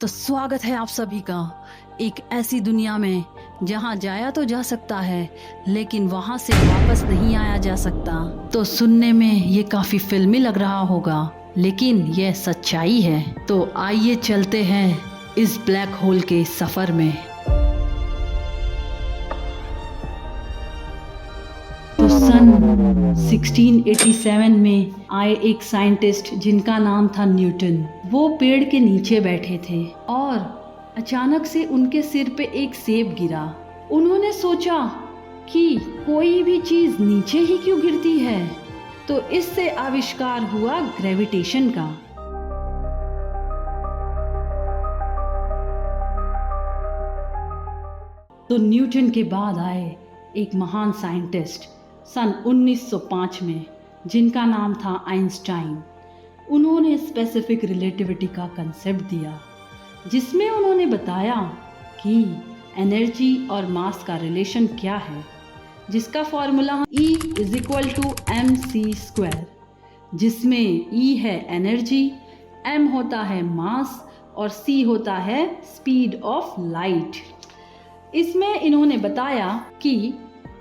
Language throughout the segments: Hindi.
तो स्वागत है आप सभी का एक ऐसी दुनिया में जहां जाया तो जा सकता है लेकिन वहां से वापस नहीं आया जा सकता। तो सुनने में ये काफी फिल्मी लग रहा होगा लेकिन यह सच्चाई है। तो आइए चलते हैं इस ब्लैक होल के सफर में। तो सन 1687 में आए एक साइंटिस्ट जिनका नाम था न्यूटन। वो पेड़ के नीचे बैठे थे और अचानक से उनके सिर पे एक सेब गिरा। उन्होंने सोचा कि कोई भी चीज नीचे ही क्यों गिरती है, तो इससे आविष्कार हुआ ग्रेविटेशन का। तो न्यूटन के बाद आए एक महान साइंटिस्ट सन 1905 में जिनका नाम था आइंस्टाइन। उन्होंने स्पेसिफिक रिलेटिविटी का कंसेप्ट दिया जिसमें उन्होंने बताया कि एनर्जी और मास का रिलेशन क्या है, जिसका फॉर्मूला E = mc², जिसमें E है एनर्जी, m होता है मास और c होता है स्पीड ऑफ लाइट। इसमें इन्होंने बताया कि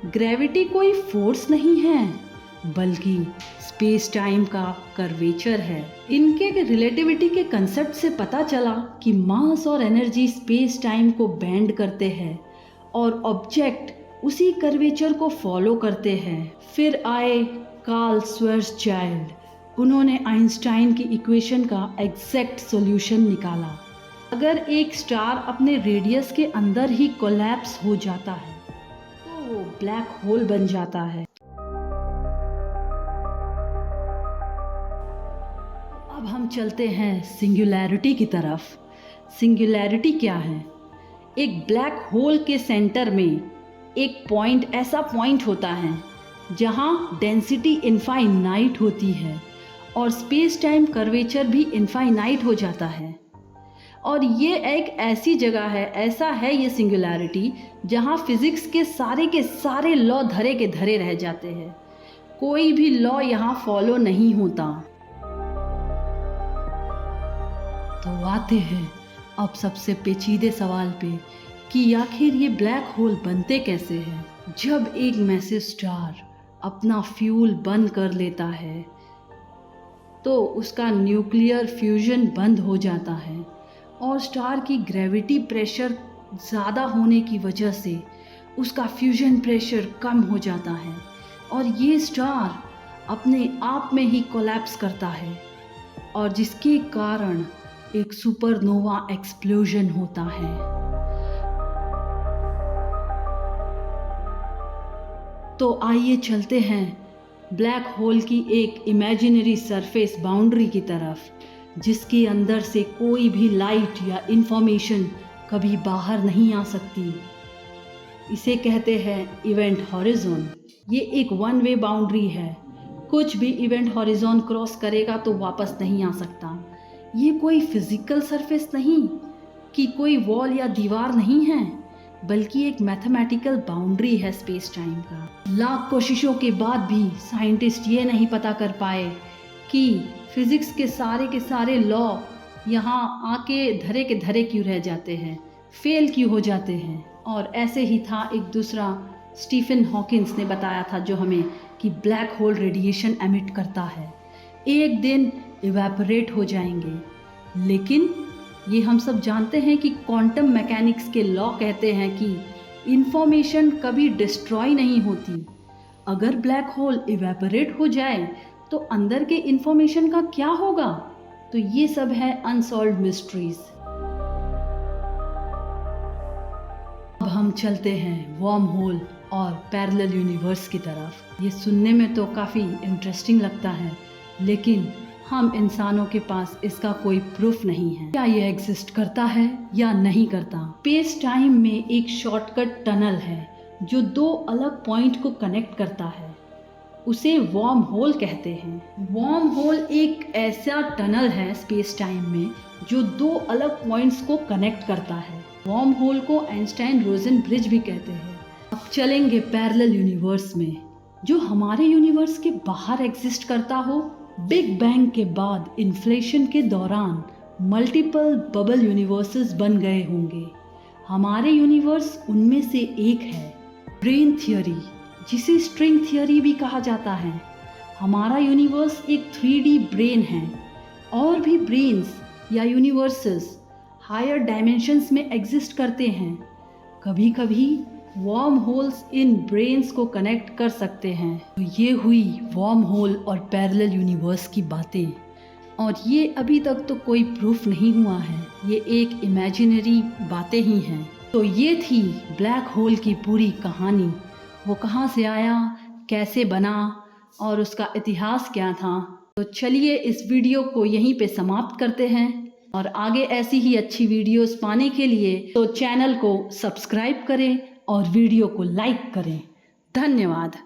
ग्रेविटी कोई फोर्स नहीं है बल्कि स्पेस टाइम का कर्वेचर है। इनके रिलेटिविटी के कंसेप्ट से पता चला कि मास और एनर्जी स्पेस टाइम को बेंड करते हैं और ऑब्जेक्ट उसी कर्वेचर को फॉलो करते हैं। फिर आए कार्ल श्वार्ज़चाइल्ड। उन्होंने आइंस्टाइन की इक्वेशन का एग्जैक्ट सॉल्यूशन निकाला। अगर एक स्टार अपने रेडियस के अंदर ही कोलैप्स हो जाता है तो वो ब्लैक होल बन जाता है। अब हम चलते हैं सिंगुलैरिटी की तरफ। सिंगुलैरिटी क्या है? एक ब्लैक होल के सेंटर में एक पॉइंट, ऐसा पॉइंट होता है जहां डेंसिटी इनफाइनाइट होती है और स्पेस टाइम कर्वेचर भी इनफाइनाइट हो जाता है। और ये एक ऐसी जगह है, ऐसा है ये सिंगुलैरिटी, जहां फिजिक्स के सारे लॉ धरे के धरे रह जाते हैं। कोई भी लॉ यहाँ फॉलो नहीं होता। तो आते हैं अब सबसे पेचीदे सवाल पे कि आखिर ये ब्लैक होल बनते कैसे हैं। जब एक मैसिव स्टार अपना फ्यूल बंद कर लेता है तो उसका न्यूक्लियर फ्यूजन बंद हो जाता है और स्टार की ग्रेविटी प्रेशर ज़्यादा होने की वजह से उसका फ्यूजन प्रेशर कम हो जाता है और ये स्टार अपने आप में ही कोलैप्स करता है और जिसके कारण एक सुपरनोवा एक्सप्लोजन होता है। तो आइए चलते हैं ब्लैक होल की एक इमेजिनरी सरफेस बाउंड्री की तरफ, जिसके अंदर से कोई भी लाइट या इंफॉर्मेशन कभी बाहर नहीं आ सकती। इसे कहते हैं इवेंट हॉरिजॉन। ये एक वन वे बाउंड्री है। कुछ भी इवेंट हॉरिजॉन क्रॉस करेगा तो वापस नहीं आ सकता। ये कोई फिजिकल सरफेस नहीं कि कोई वॉल या दीवार नहीं है, बल्कि एक मैथमेटिकल बाउंड्री है स्पेस टाइम का। लाख कोशिशों के बाद भी साइंटिस्ट ये नहीं पता कर पाए कि फिजिक्स के सारे लॉ यहाँ आके धरे के धरे क्यों रह जाते हैं, फेल क्यों हो जाते हैं। और ऐसे ही था एक दूसरा, स्टीफन हॉकिंस ने बताया था जो हमें, कि ब्लैक होल रेडिएशन एमिट करता है, एक दिन इवेपोरेट हो जाएंगे। लेकिन ये हम सब जानते हैं कि क्वांटम मैकेनिक्स के लॉ कहते हैं कि इंफॉर्मेशन कभी डिस्ट्रॉय नहीं होती। अगर ब्लैक होल इवेपोरेट हो जाए तो अंदर के इंफॉर्मेशन का क्या होगा? तो ये सब है अनसॉल्व्ड मिस्ट्रीज। अब हम चलते हैं वर्म होल और पैरेलल यूनिवर्स की तरफ। ये सुनने में तो काफ़ी इंटरेस्टिंग लगता है लेकिन हम इंसानों के पास इसका कोई प्रूफ नहीं है। क्या ये एग्जिस्ट करता है या नहीं करता? स्पेस टाइम में एक शॉर्टकट टनल है जो दो अलग पॉइंट को कनेक्ट करता है, उसे वर्म होल कहते हैं। वर्म होल एक ऐसा टनल है स्पेस टाइम में जो दो अलग पॉइंट्स को कनेक्ट करता है। वर्म होल को आइंस्टाइन रोजन ब्रिज भी कहते हैं। अब चलेंगे पैरेलल यूनिवर्स में, जो हमारे यूनिवर्स के बाहर एग्जिस्ट करता हो। बिग बैंग के बाद इन्फ्लेशन के दौरान मल्टीपल बबल यूनिवर्सेस बन गए होंगे। हमारे यूनिवर्स उनमें से एक है। ब्रेन थियरी, जिसे स्ट्रिंग थियरी भी कहा जाता है। हमारा यूनिवर्स एक 3D ब्रेन है। और भी ब्रेन्स या यूनिवर्सेस हायर डायमेंशंस में एग्जिस्ट करते हैं। कभी कभी वर्म होल्स इन ब्रेन्स को कनेक्ट कर सकते हैं। तो ये हुई वर्म होल और पैरेलल यूनिवर्स की बातें, और ये अभी तक तो कोई प्रूफ नहीं हुआ है, ये एक इमेजिनरी बातें ही हैं। तो ये थी ब्लैक होल की पूरी कहानी। वो कहाँ से आया, कैसे बना और उसका इतिहास क्या था। तो चलिए इस वीडियो को यहीं पे समाप्त करते हैं, और आगे ऐसी ही अच्छी वीडियोस पाने के लिए तो चैनल को सब्सक्राइब करें और वीडियो को लाइक करें। धन्यवाद।